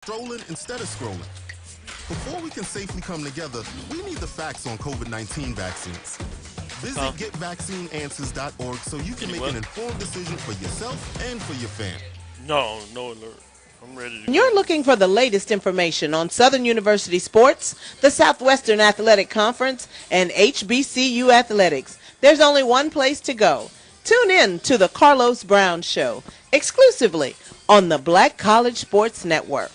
Strolling instead of scrolling. Before we can safely come together, we need the facts on COVID-19 vaccines. Visit getvaccineanswers.org so you can make an informed decision for yourself and for your family. No alert. I'm ready to You're go. looking for the latest information on Southern University sports, the Southwestern Athletic Conference, and HBCU athletics. There's only one place to go. Tune in to the Carlos Brown Show, exclusively on the Black College Sports Network.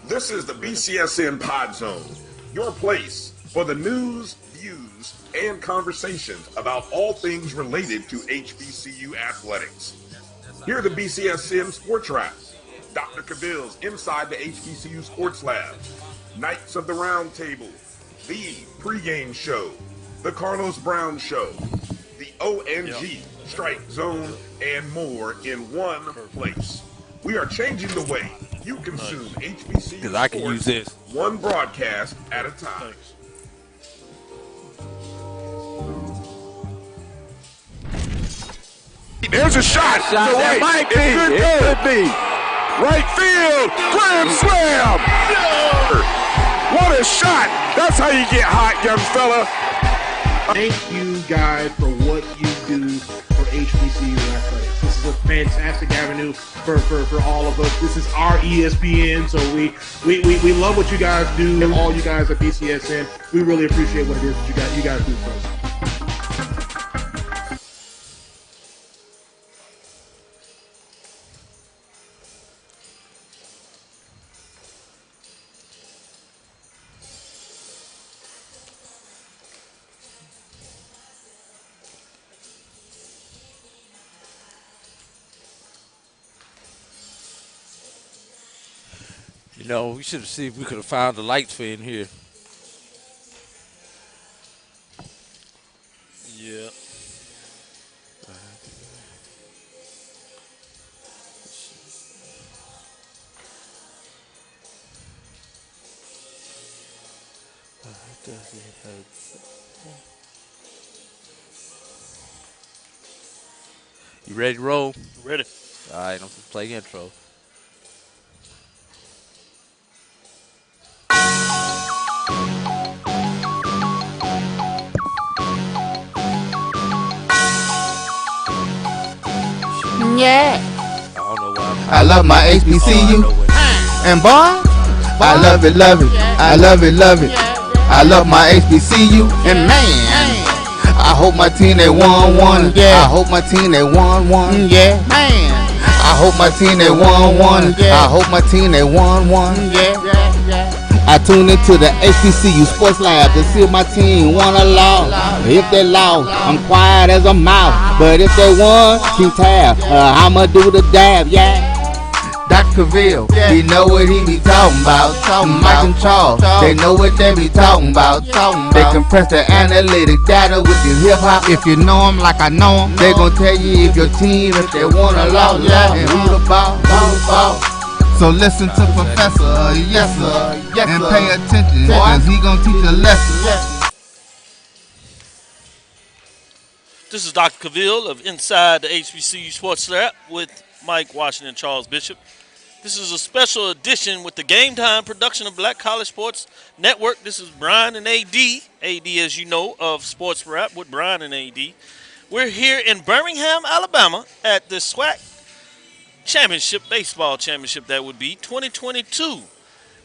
This is the BCSN Pod Zone, your place for the news, views, and conversations about all things related to HBCU athletics. Here are the BCSN Sports Wrap, Dr. Cavil's Inside the HBCU Sports Lab, Knights of the Round Table, the pregame show, the Carlos Brown Show, the ONG Strike Zone, and more in one place. We are changing the way you consume HBCU I can use this. one broadcast at a time. There's a shot. That might be. It could be. Right field. Grand slam. What a shot. That's how you get hot, young fella. Thank you guys for what you do for HBCU athletics. This is a fantastic avenue for all of us. This is our ESPN, so we love what you guys do, and all you guys at BCSN. We really appreciate what it is that you guys do for us. You know, we should have seen if we could have found the lights for in here. Yeah. You ready to roll? Ready. All right, I'm going to play intro. Yeah. I don't know why. I love my HBCU. And boy, I love it, love it. I love it, love it. I love my HBCU. And man, I hope my team they won. I hope my team they won. Yeah, man. I hope my team they won. I hope my team they won. Yeah. I tune into the HBCU Sports Lab to see if my team won or lost. If they lost, I'm quiet as a mouse. But if they won, keep tab. I'ma do the dab, yeah. Dr. Cavil, he know what he be talking about. Mike and Charles, they know what they be talking about. They compress the analytic data with the hip hop. If you know them like I know them, they gon' tell you if your team, if they won or lost, and who the ball. So listen to Professor, yes sir, and pay attention, cause he gon' teach a lesson. This is Dr. Cavil of Inside the HBCU Sports Lab with Mike Washington, Charles Bishop. This is a special edition with the Game Time production of Black College Sports Network. This is Brian and AD, as you know, of Sports Rap with Brian and AD. We're here in Birmingham, Alabama at the SWAC Baseball Championship, that would be 2022.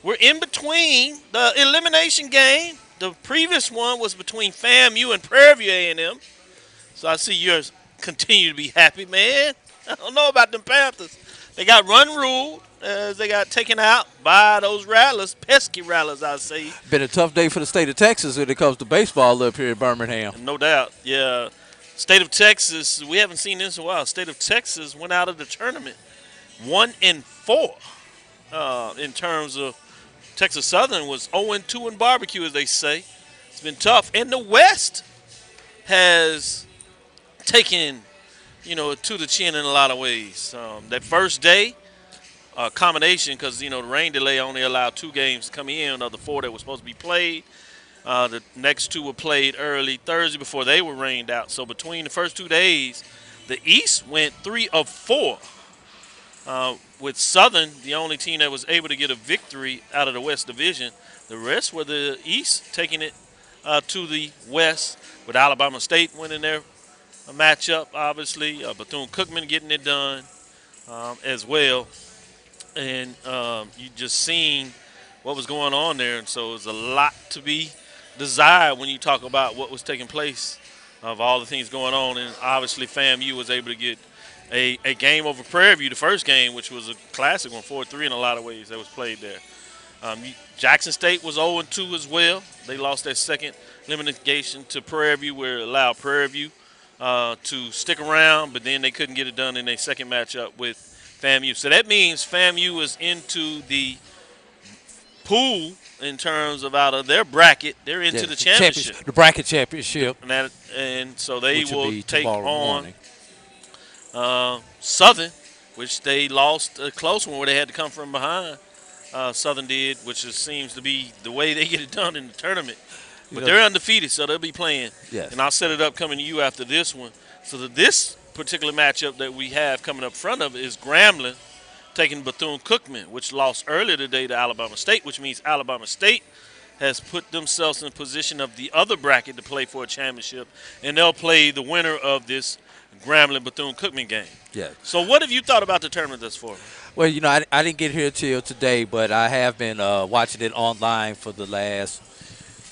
We're in between the elimination game. The previous one was between FAMU and Prairie View A&M. So I see yours continue to be happy, man. I don't know about them Panthers. They got run ruled as they got taken out by those Rattlers, pesky Rattlers, I say. Been a tough day for the state of Texas when it comes to baseball up here in Birmingham. No doubt, yeah. State of Texas, we haven't seen this in a while. State of Texas went out of the tournament 1-4 in terms of Texas Southern was 0-2 in barbecue, as they say. It's been tough. And the West has taken, to the chin in a lot of ways. That first day, combination, because, the rain delay only allowed 2 games to come in of the 4 that were supposed to be played. The next two were played early Thursday before they were rained out. So between the first 2 days, the East went 3 of 4. With Southern, the only team that was able to get a victory out of the West Division. The rest were the East taking it to the West, with Alabama State winning their matchup, obviously. Bethune-Cookman getting it done as well. And you just seen what was going on there. And so there's a lot to be desired when you talk about what was taking place of all the things going on. And obviously FAMU was able to get a game over Prairie View, the first game, which was a classic one, 4-3 in a lot of ways that was played there. Jackson State was 0-2 as well. They lost their second elimination to Prairie View, where it allowed Prairie View to stick around, but then they couldn't get it done in their second matchup with FAMU. So that means FAMU is into the pool in terms of out of their bracket. They're into the championship. The bracket championship. And so they will take on morning. Southern, which they lost a close one where they had to come from behind. Southern did, which seems to be the way they get it done in the tournament. But they're undefeated, so they'll be playing. Yes. And I'll set it up coming to you after this one. So this particular matchup that we have coming up front of it is Grambling taking Bethune-Cookman, which lost earlier today to Alabama State, which means Alabama State has put themselves in position of the other bracket to play for a championship, and they'll play the winner of this Grambling Bethune-Cookman game. Yeah. So what have you thought about the tournament thus far? Well, I didn't get here till today, but I have been watching it online for the last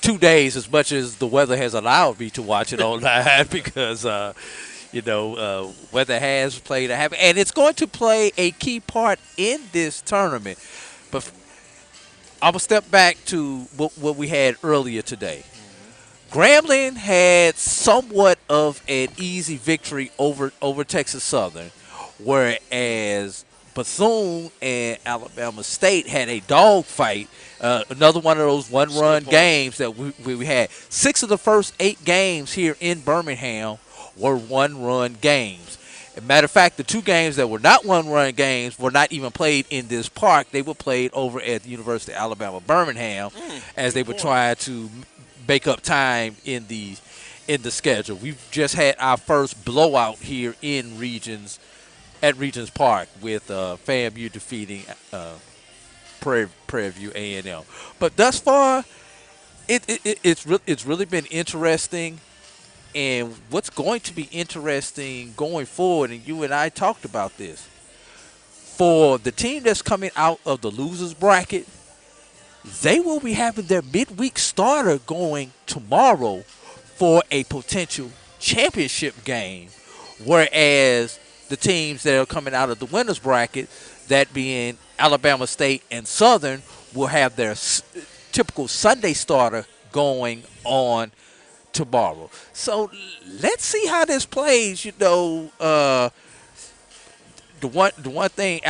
2 days, as much as the weather has allowed me to watch it online, because weather has played and it's going to play a key part in this tournament. But I'm gonna step back to what we had earlier today. Grambling had somewhat of an easy victory over Texas Southern, whereas Bethune and Alabama State had a dogfight. Another one of those one-run games that we had. 6 of the first 8 games here in Birmingham were one-run games. As a matter of fact, the 2 games that were not one-run games were not even played in this park. They were played over at the University of Alabama, Birmingham, as they were trying to make up time in the schedule. We've just had our first blowout here in Regions Park with FAMU defeating Prairie View A&M. But thus far, it's really been interesting. And what's going to be interesting going forward, and you and I talked about this, for the team that's coming out of the losers bracket, they will be having their midweek starter going tomorrow for a potential championship game, whereas the teams that are coming out of the winners bracket, that being Alabama State and Southern, will have their typical Sunday starter going on tomorrow. So let's see how this plays. The one thing,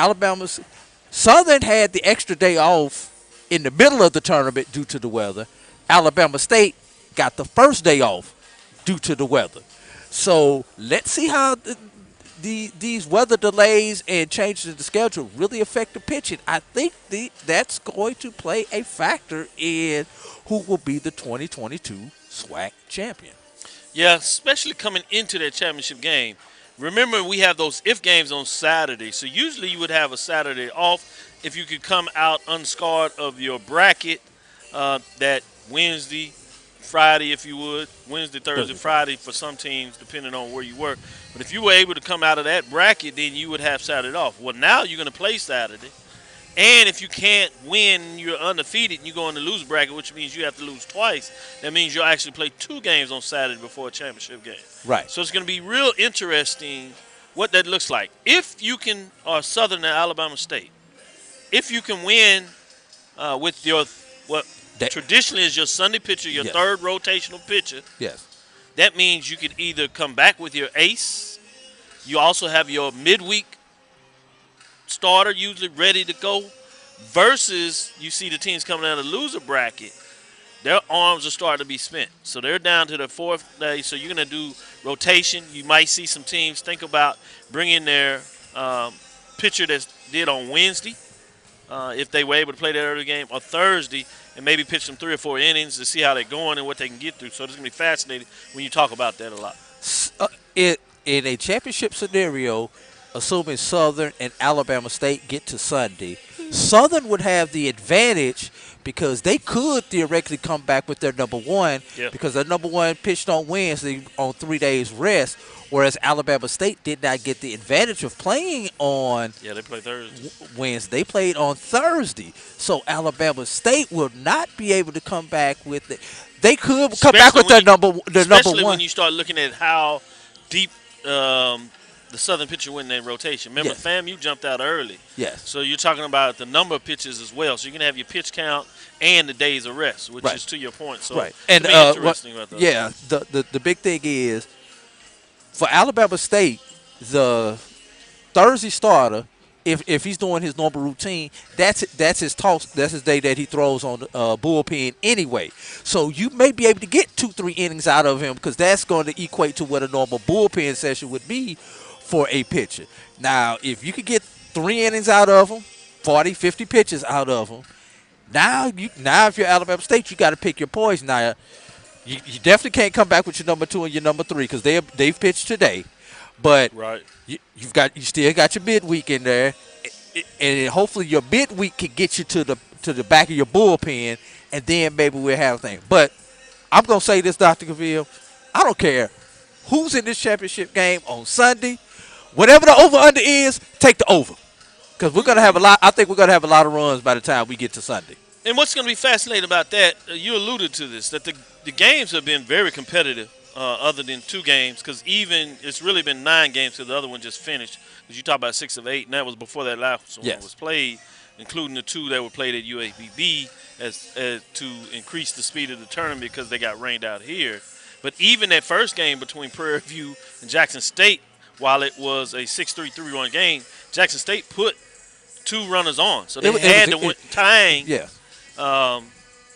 Southern had the extra day off in the middle of the tournament due to the weather. Alabama State got the first day off due to the weather. So let's see how these weather delays and changes in the schedule really affect the pitching. I think that's going to play a factor in who will be the 2022 SWAC champion. Yeah, especially coming into that championship game. Remember, we have those if games on Saturday. So usually you would have a Saturday off if you could come out unscarred of your bracket that Wednesday, Friday, if you would. Wednesday, Thursday, Friday for some teams, depending on where you work. But if you were able to come out of that bracket, then you would have Saturday off. Well, now you're going to play Saturday. And if you can't win, you're undefeated, and you go in the lose bracket, which means you have to lose twice. That means you'll actually play 2 games on Saturday before a championship game. Right. So it's going to be real interesting what that looks like. If you can, or Southern and Alabama State, if you can win with your traditionally is your Sunday pitcher, your third rotational pitcher. Yes. That means you can either come back with your ace. You also have your midweek starter usually ready to go, versus you see the teams coming out of the loser bracket, their arms are starting to be spent. So they're down to the 4th day. So you're going to do rotation. You might see some teams think about bringing their pitcher that did on Wednesday, if they were able to play that early game, or Thursday, and maybe pitch them 3 or 4 innings to see how they're going and what they can get through. So it's going to be fascinating when you talk about that a lot. In a championship scenario, assuming Southern and Alabama State get to Sunday, Southern would have the advantage because they could theoretically come back with their number one because their number one pitched on Wednesday on 3 days rest, whereas Alabama State did not get the advantage of playing on they played Thursday. Wednesday. They played on Thursday. So Alabama State will not be able to come back with it. They could come back with their number one. Especially when you start looking at how deep the Southern pitcher went in that rotation. Remember, FAMU jumped out early. Yes. So you're talking about the number of pitches as well. So you're going to have your pitch count and the days of rest, which is to your point. So and interesting about that. Yeah, the big thing is for Alabama State, the Thursday starter, if he's doing his normal routine, that's his toss. That's his day that he throws on the bullpen anyway. So you may be able to get 2-3 innings out of him because that's going to equate to what a normal bullpen session would be for a pitcher. Now, if you could get 3 innings out of him, 40, 50 pitches out of him, now if you're Alabama State, you got to pick your poison. Now, you definitely can't come back with your number 2 and your number 3 because they've pitched today. But you still got your midweek in there, and hopefully your midweek can get you to the back of your bullpen, and then maybe we'll have a thing. But I'm gonna say this, Dr. Cavil, I don't care who's in this championship game on Sunday. Whatever the over/under is, take the over, because we're gonna have a lot. I think we're gonna have a lot of runs by the time we get to Sunday. And what's going to be fascinating about that, you alluded to this, that the games have been very competitive. Other than 2 games, because even it's really been 9 games because the other one just finished. Because you talk about 6 of 8, and that was before that last one was played, including the 2 that were played at UABB as to increase the speed of the tournament because they got rained out here. But even that first game between Prairie View and Jackson State, while it was a 6-3 3-run game, Jackson State put 2 runners on, so they had to tying.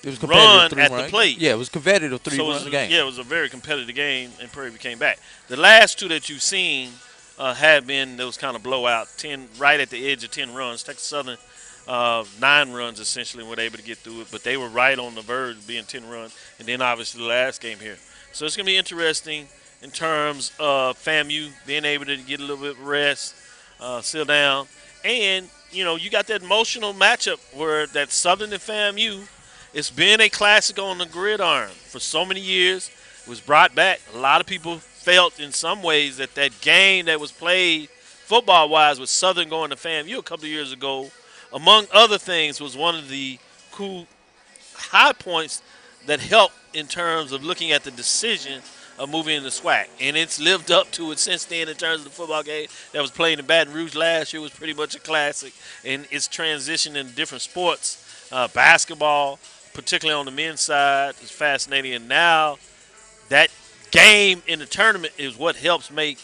It was run at the plate. Yeah, it was competitive 3-run game. Yeah, it was a very competitive game, and Prairie View came back. The last 2 that you've seen have been those kind of blowout, 10 right at the edge of 10 runs. Texas Southern, 9 runs essentially were able to get through it, but they were right on the verge of being 10 runs, and then obviously the last game here. So it's going to be interesting in terms of FAMU being able to get a little bit of rest, sit down, and, you got that emotional matchup where that Southern and FAMU, it's been a classic on the gridiron for so many years. It was brought back. A lot of people felt in some ways that game that was played football-wise with Southern going to FAMU a couple of years ago, among other things, was one of the cool high points that helped in terms of looking at the decision of moving into SWAC. And it's lived up to it since then in terms of the football game that was played in Baton Rouge last year. Was pretty much a classic. And it's transitioned into different sports, basketball, particularly on the men's side, is fascinating. And now that game in the tournament is what helps make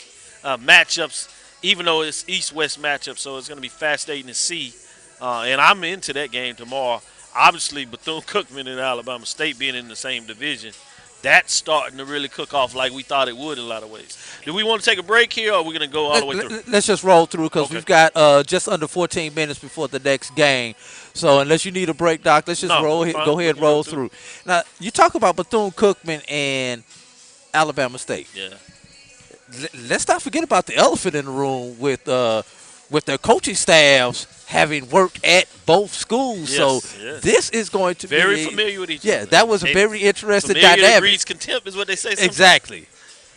matchups, even though it's East-West matchups. So it's going to be fascinating to see. And I'm into that game tomorrow. Obviously, Bethune-Cookman and Alabama State being in the same division, that's starting to really cook off like we thought it would in a lot of ways. Do we want to take a break here, or are we going to go all the way through? Let's just roll through because we've got just under 14 minutes before the next game. So unless you need a break, Doc, let's just go ahead and roll through. Now, you talk about Bethune-Cookman and Alabama State. Yeah. Let's not forget about the elephant in the room with their coaching staffs having worked at both schools. This is going to be very familiar with each other. Yeah, that was a very interesting dynamic. dynamic. Breeds contempt is what they say sometimes. Exactly.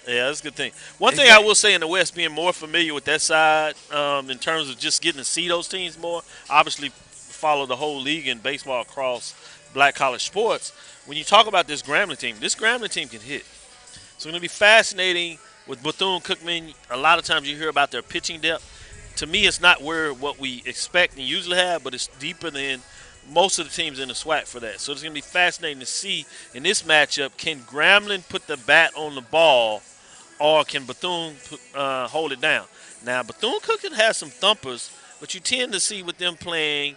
Yeah, that's a good thing. One thing I will say in the West, being more familiar with that side in terms of just getting to see those teams more, obviously follow the whole league in baseball across black college sports. When you talk about this Grambling team can hit. So it's going to be fascinating with Bethune-Cookman. A lot of times you hear about their pitching depth. To me, it's not what we expect and usually have, but it's deeper than most of the teams in the SWAC for that. So it's going to be fascinating to see in this matchup, can Grambling put the bat on the ball, or can Bethune hold it down? Now, Bethune-Cookman has some thumpers, but you tend to see with them playing,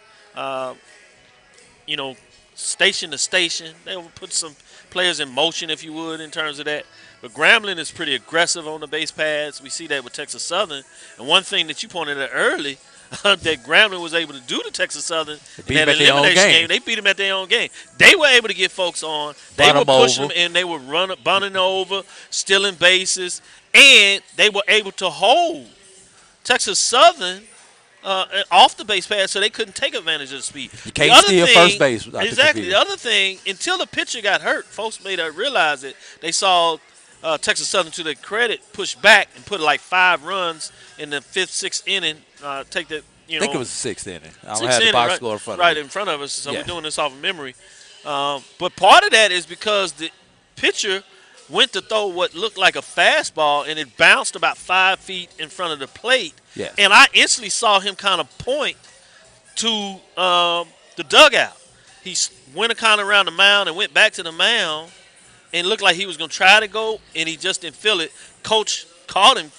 station to station. They will put some players in motion, if you would, in terms of that. But Grambling is pretty aggressive on the base pads. We see that with Texas Southern. And one thing that you pointed out early, that Grambling was able to do to Texas Southern in them that at their own elimination game. game. They beat them at their own game. They were able to get folks on. They Run were 'em pushing over. them, and they were bunting over, stealing bases, and they were able to hold Texas Southern off the base pass, so they couldn't take advantage of the speed. You can't steal first base. Exactly. The other thing, until the pitcher got hurt, folks made her realize it. They saw Texas Southern, to their credit, push back and put like 5 runs in the 5th, 6th inning. Take that, I think it was the 6th inning. I don't sixth have the inning, box score in front of me. right in front of us. So Yeah. we're doing this off of memory. But part of that is because the pitcher went to throw what looked like a fastball, and it bounced about 5 feet in front of the plate. Yes. And I instantly saw him kind of point to the dugout. He went kind of around the mound and went back to the mound, and looked like he was going to try to go, and he just didn't feel it. Coach called him,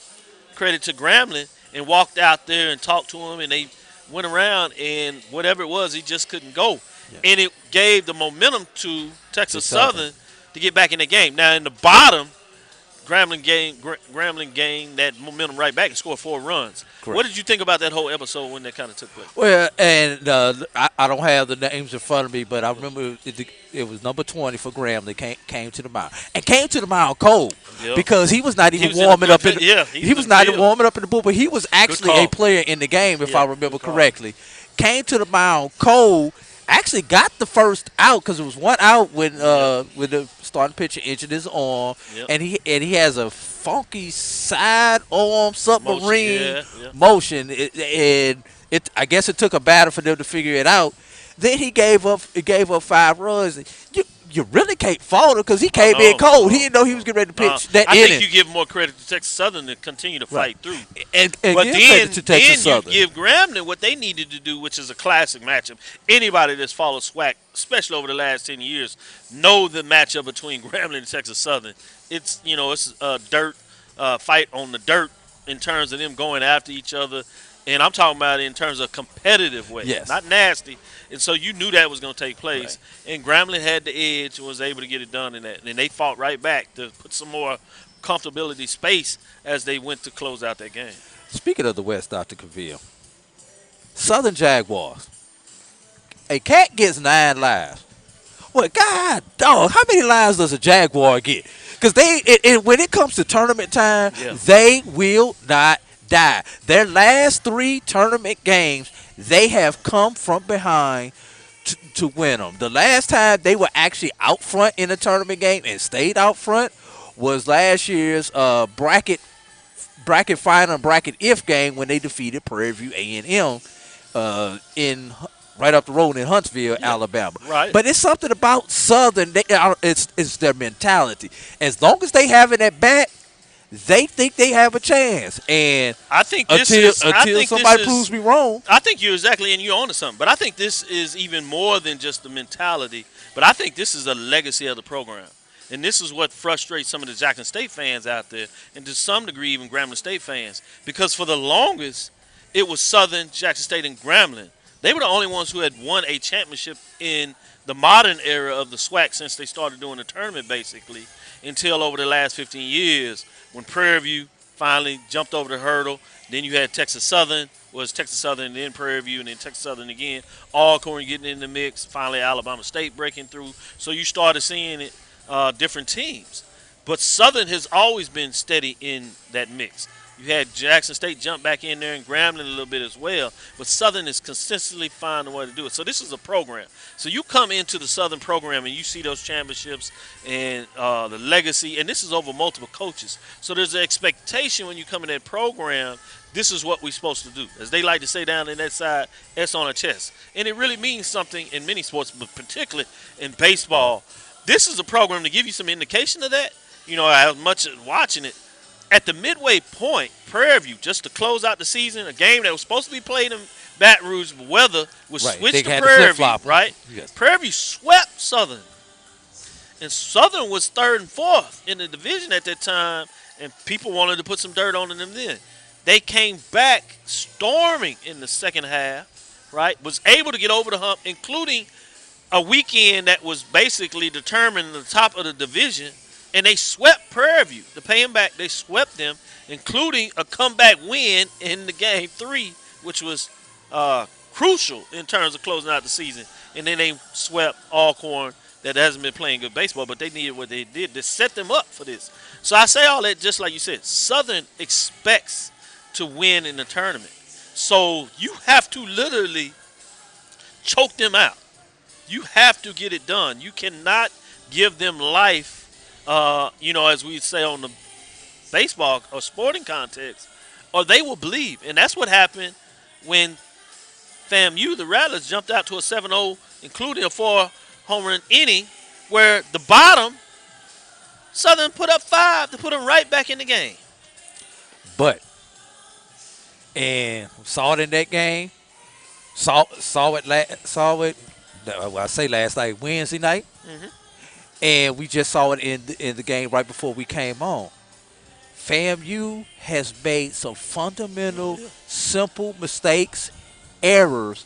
credit to Grambling, and walked out there and talked to him, and they went around, and whatever it was, he just couldn't go. Yeah. And it gave the momentum to Texas Southern to get back in the game. Now, in the bottom, Grambling gained that momentum right back and scored 4 runs. Correct. What did you think about that whole episode when that kind of took place? Well, and I don't have the names in front of me, but I remember it was number 20 for Grambling came to the mound. And came to the mound cold because he was not even warming up. He was not even warming up in the booth, but he was actually a player in the game, if I remember correctly. Came to the mound cold. Actually got the first out because it was 1 out when the starting pitcher injured his arm, and he has a funky side arm submarine motion. I guess it took a batter for them to figure it out. Then he gave up 5 runs. You really can't fault him because he came in cold. He didn't know he was getting ready to pitch that inning. I think you give more credit to Texas Southern to continue to fight through. And but then to Texas Southern. You give Grambling what they needed to do, which is a classic matchup. Anybody that's followed SWAC, especially over the last 10 years, know the matchup between Grambling and Texas Southern. It's a dirt fight on the dirt in terms of them going after each other. And I'm talking about it in terms of competitive way, not nasty. And so you knew that was going to take place. Right. And Grambling had the edge and was able to get it done in that. And they fought right back to put some more comfortability space as they went to close out that game. Speaking of the West, Dr. Cavil, Southern Jaguars. A cat gets 9 lives. Well, God, dog, how many lives does a Jaguar get? Because when it comes to tournament time, they will not die. Their last 3 tournament games, they have come from behind to win them. The last time they were actually out front in a tournament game and stayed out front was last year's bracket final, bracket if game when they defeated Prairie View A&M right up the road in Huntsville, Alabama. Right. But it's something about Southern. It's their mentality. As long as they have it at bat, they think they have a chance, and I think until somebody proves me wrong. I think you're exactly, and you're onto something. But I think this is even more than just the mentality. But I think this is a legacy of the program, and this is what frustrates some of the Jackson State fans out there, and to some degree even Grambling State fans, because for the longest it was Southern, Jackson State, and Grambling. They were the only ones who had won a championship in the modern era of the SWAC since they started doing the tournament, basically, until over the last 15 years. When Prairie View finally jumped over the hurdle, then you had Texas Southern, and then Prairie View, and then Texas Southern again. Alcorn getting in the mix. Finally, Alabama State breaking through. So you started seeing it, different teams. But Southern has always been steady in that mix. You had Jackson State jump back in there and Grambling a little bit as well. But Southern is consistently finding a way to do it. So this is a program. So you come into the Southern program and you see those championships and the legacy. And this is over multiple coaches. So there's an expectation when you come in that program, this is what we're supposed to do. As they like to say down in that side, S on a chest. And it really means something in many sports, but particularly in baseball. This is a program to give you some indication of that. I was much watching it. At the midway point, Prairie View, just to close out the season, a game that was supposed to be played in Baton Rouge, but weather was switched to Prairie View, right? Yes. Prairie View swept Southern. And Southern was 3rd and 4th in the division at that time, and people wanted to put some dirt on them then. They came back storming in the second half, right? Was able to get over the hump, including a weekend that was basically determining the top of the division. And they swept Prairie View. To pay them back, they swept them, including a comeback win in the game 3, which was crucial in terms of closing out the season. And then they swept Alcorn that hasn't been playing good baseball, but they needed what they did to set them up for this. So I say all that just like you said. Southern expects to win in the tournament. So you have to literally choke them out. You have to get it done. You cannot give them life, as we say on the baseball or sporting context, or they will believe. And that's what happened when FAMU, the Rattlers, jumped out to a 7-0, including a 4-home run inning, where the bottom, Southern put up 5 to put them right back in the game. And saw it in that game. Saw it. Well, I say last night, Wednesday night, and we just saw it in the game right before we came on. FAMU has made some fundamental, simple mistakes, errors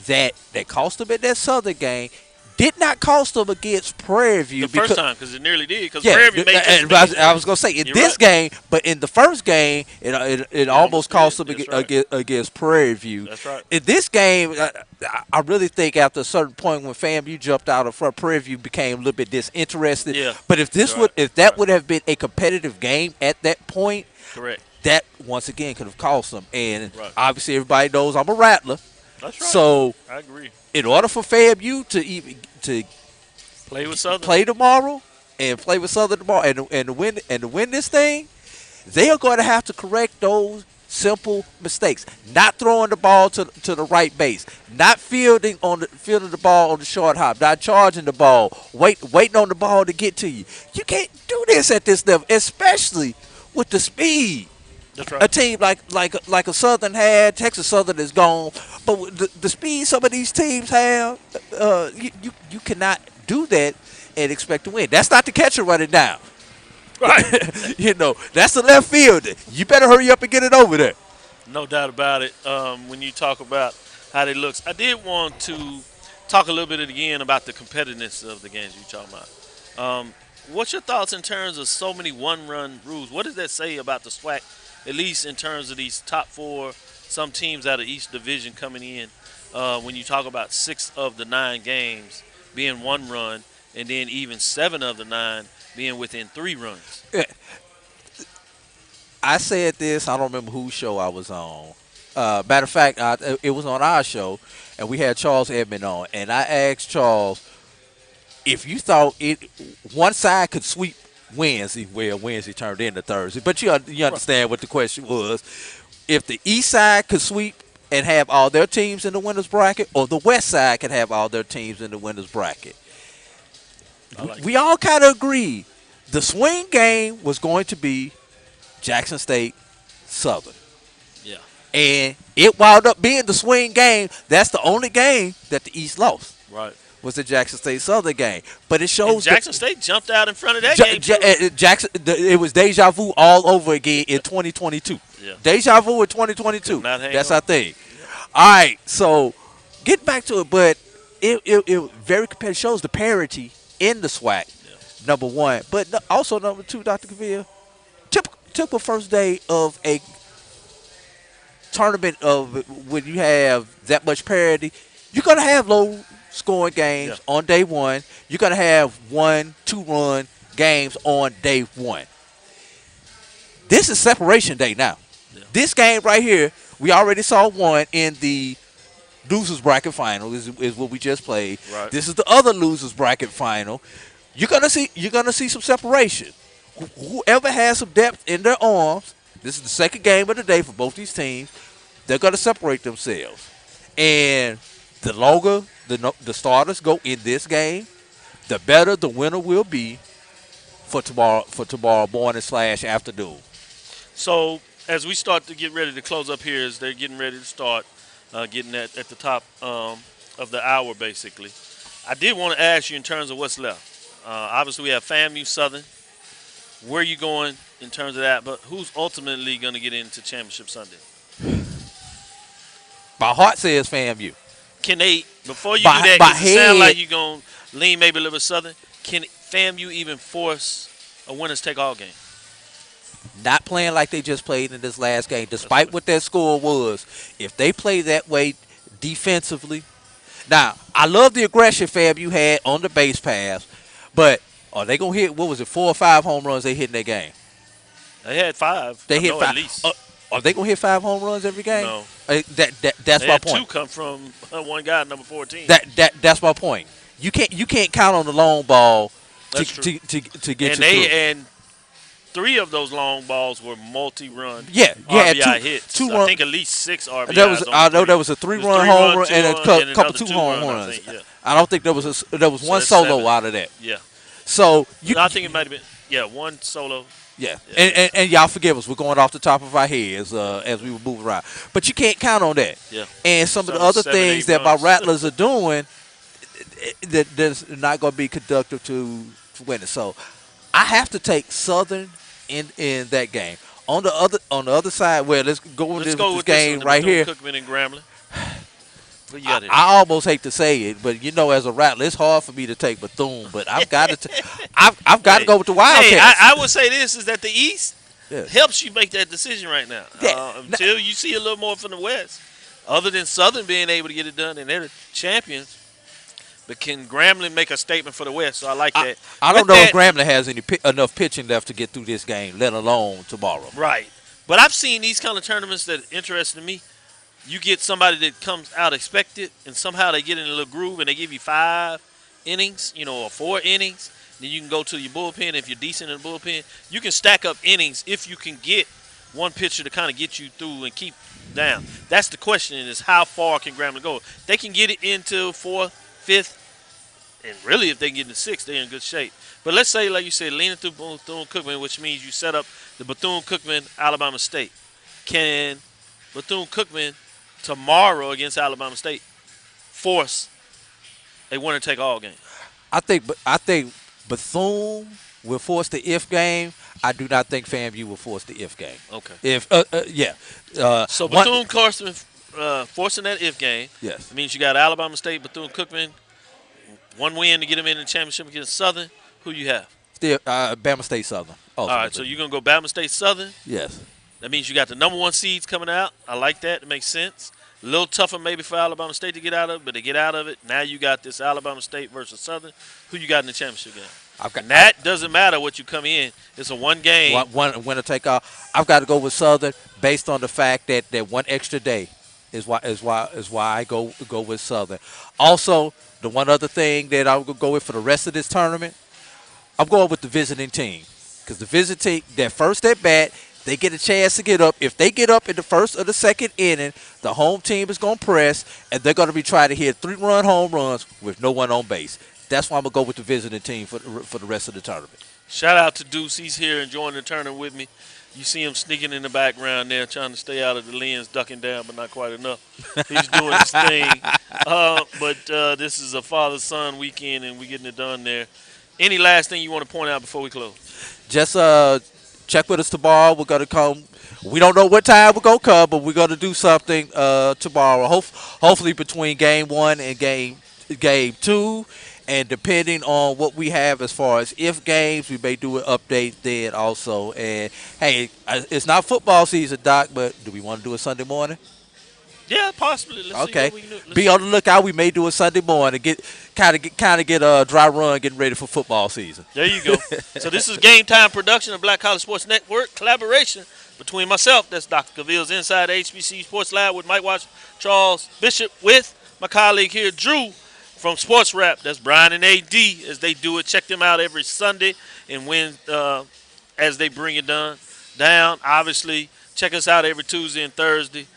that cost them in that Southern game. Did not cost them against Prairie View. The first time, because it nearly did. Because Prairie View made I was going to say, in this game, but in the first game, it almost cost them against Prairie View. That's right. In this game, I really think after a certain point when FAMU jumped out in front, Prairie View became a little bit disinterested. Yeah. But if that would have been a competitive game at that point, correct, that once again could have cost them. And obviously everybody knows I'm a Rattler. That's right. So I agree. In order for FAMU to play with Southern, play tomorrow, and play with Southern tomorrow, and to win this thing, they are going to have to correct those simple mistakes. Not throwing the ball to the right base, not fielding the ball on the short hop, not charging the ball, waiting on the ball to get to you. You can't do this at this level, especially with the speed. That's right. A team like a Southern had, Texas Southern is gone, but with the speed some of these teams have, you cannot do that and expect to win. That's not the catcher running down. Right. That's the left fielder. You better hurry up and get it over there. No doubt about it. When you talk about how it looks, I did want to talk a little bit again about the competitiveness of the games you're talking about. What's your thoughts in terms of so many one-run rules? What does that say about the SWAC? At least in terms of these top 4, some teams out of each division coming in, when you talk about 6 of the 9 games being 1 run, and then even 7 of the 9 being within 3 runs. I said this, I don't remember whose show I was on. Matter of fact, it was on our show, and we had Charles Edmond on, and I asked Charles if you thought one side could sweep Wednesday, Wednesday turned into Thursday. But you understand what the question was. If the east side could sweep and have all their teams in the winner's bracket, or the west side could have all their teams in the winner's bracket. We all kind of agreed the swing game was going to be Jackson State Southern. Yeah. And it wound up being the swing game. That's the only game that the East lost. Right. Was the Jackson State Southern game, but it shows Jackson State jumped out in front of that game. It was deja vu all over again in 2022. Yeah. Deja vu in 2022. That's our thing. Yeah. All right, so get back to it, but it very competitive. Shows the parity in the SWAC. Yeah. Number one, but also number two, Dr. Cavil, typical first day of a tournament of when you have that much parity, you're gonna have low scoring games on day one. You're going to have 1-2 run games on day one. This is separation day now. Yeah. This game right here, we already saw one in the losers bracket final is what we just played. Right. This is the other losers bracket final. You're gonna see some separation. Whoever has some depth in their arms, this is the second game of the day for both these teams. They're gonna separate themselves, and the longer the starters go in this game, the better the winner will be for tomorrow morning / afternoon. So as we start to get ready to close up here, as they're getting ready to start getting at the top of the hour, basically, I did want to ask you in terms of what's left. Obviously, we have FAMU Southern. Where are you going in terms of that? But who's ultimately going to get into Championship Sunday? My heart says FAMU. Can they, before you do that, because it sounds like you're going to lean maybe a little bit Southern, can FAMU even force a winners-take-all game? not playing like they just played in this last game, despite what their score was. If they play that way defensively, now I love the aggression, Fab, you had on the base pass, but are they gonna hit? What was it? 4 or 5 home runs they hit in that game? They had 5. They hit 5 at least. Are they gonna hit 5 home runs every game? No. That's my point. 2 come from one guy, number 14. That's my point. You can't count on the long ball to get you through. And 3 of those long balls were multi-run. Yeah, RBI hits. Two I think at least 6 RBIs. I know there was a 3-run home run and a couple 2 home runs. I think, yeah. I don't think there was one solo 7 out of that. Yeah. So I think it might have been one solo. Yeah, and y'all forgive us. We're going off the top of our heads as we were moving around. But you can't count on that. Yeah. And some of the other things that my Rattlers are doing that's not going to be conducive to winning. So I have to take Southern in that game. On the other side, let's go with this game right here. Cookman and Grambling. I almost hate to say it, but as a Rattler, it's hard for me to take Bethune. But I've got to. I've got to go with the Wildcats. Hey, I would say this is that the East helps you make that decision right now. Until you see a little more from the West, other than Southern being able to get it done and they're the champions. But can Grambling make a statement for the West? So I like that. I don't know if Grambling has enough pitching left to get through this game, let alone tomorrow. Right. But I've seen these kind of tournaments that are interesting to me. You get somebody that comes out expected, and somehow they get in a little groove, and they give you 5 innings, or 4 innings. Then you can go to your bullpen. If you're decent in the bullpen, you can stack up innings if you can get one pitcher to kind of get you through and keep down. That's the question, is how far can Grambling go? They can get it into 4th, 5th, and really if they can get into 6th, they're in good shape. But let's say, like you said, leaning through Bethune-Cookman, which means you set up the Bethune-Cookman Alabama State. Can Bethune-Cookman tomorrow against Alabama State force a winner-take-all game? I think Bethune will force the if game. I do not think FAMU will force the if game. Okay. So Bethune-Cookman forcing that if game. Yes. It means you got Alabama State, Bethune-Cookman, 1 win to get them in the championship against Southern. Who you have? Still, Bama State Southern. All right, so you're going to go Bama State Southern? Yes. That means you got the number 1 seeds coming out. I like that. It makes sense. A little tougher maybe for Alabama State to get out of it, but they get out of it. Now you got this Alabama State versus Southern. Who you got in the championship game? That doesn't matter what you come in. It's a 1 game. One winner take all. I've got to go with Southern based on the fact that 1 extra day is why I go with Southern. Also, the one other thing that I would go with for the rest of this tournament, I'm going with the visiting team, because the visiting, their first at bat, they get a chance to get up. If they get up in the first or the second inning, the home team is going to press, and they're going to be trying to hit 3-run home runs with no one on base. That's why I'm going to go with the visiting team for the rest of the tournament. Shout out to Deuce. He's here enjoying the tournament with me. You see him sneaking in the background there, trying to stay out of the lens, ducking down, but not quite enough. He's doing his thing. But this is a father-son weekend, and we're getting it done there. Any last thing you want to point out before we close? Just check with us tomorrow. We're going to come. We don't know what time we're going to come, but we're going to do something tomorrow. Hopefully between game 1 and game 2. And depending on what we have as far as if games, we may do an update then also. And, hey, it's not football season, Doc, but do we want to do a Sunday morning? Yeah, possibly. Let's see what we can do. Be on the lookout. We may do a Sunday morning. Get a dry run getting ready for football season. There you go. So this is Game Time production of Black College Sports Network, collaboration between myself, that's Dr. Cavill's Inside HBCU Sports Lab with Mike Watch, Charles Bishop, with my colleague here, Drew, from Sports Rap. That's Brian and AD as they do it. Check them out every Sunday and when as they bring it down. Obviously, check us out every Tuesday and Thursday,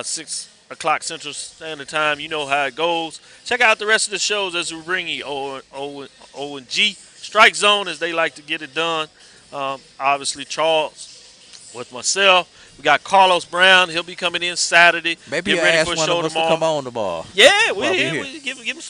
6 o'clock Central Standard Time. You know how it goes. Check out the rest of the shows as we bring you O and G Strike Zone, as they like to get it done. Obviously, Charles with myself. We got Carlos Brown. He'll be coming in Saturday. Maybe get ready for a show tomorrow. To come on tomorrow. Yeah, we're here. Give him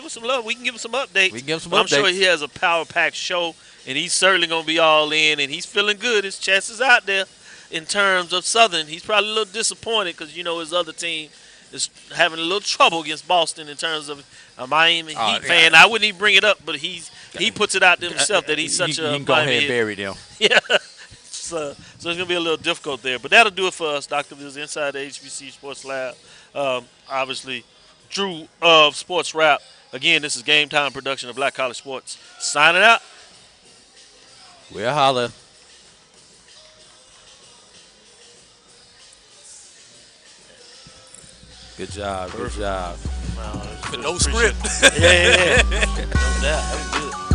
some love. We can give him some updates. I'm sure he has a power-packed show, and he's certainly going to be all in, and he's feeling good. His chest is out there in terms of Southern. He's probably a little disappointed because, his other team is having a little trouble against Boston in terms of a Miami Heat fan. I wouldn't even bring it up, but he puts it out there himself that he's such a Miami. You can go ahead and bury them. Yeah. So it's going to be a little difficult there. But that'll do it for us, Dr. Viz, inside the HBC Sports Lab. Obviously, Drew of Sports Rap. Again, this is Game Time production of Black College Sports. Signing out. We'll holler. Good job. Good job. Wow, But no script. Yeah. No doubt. That was good.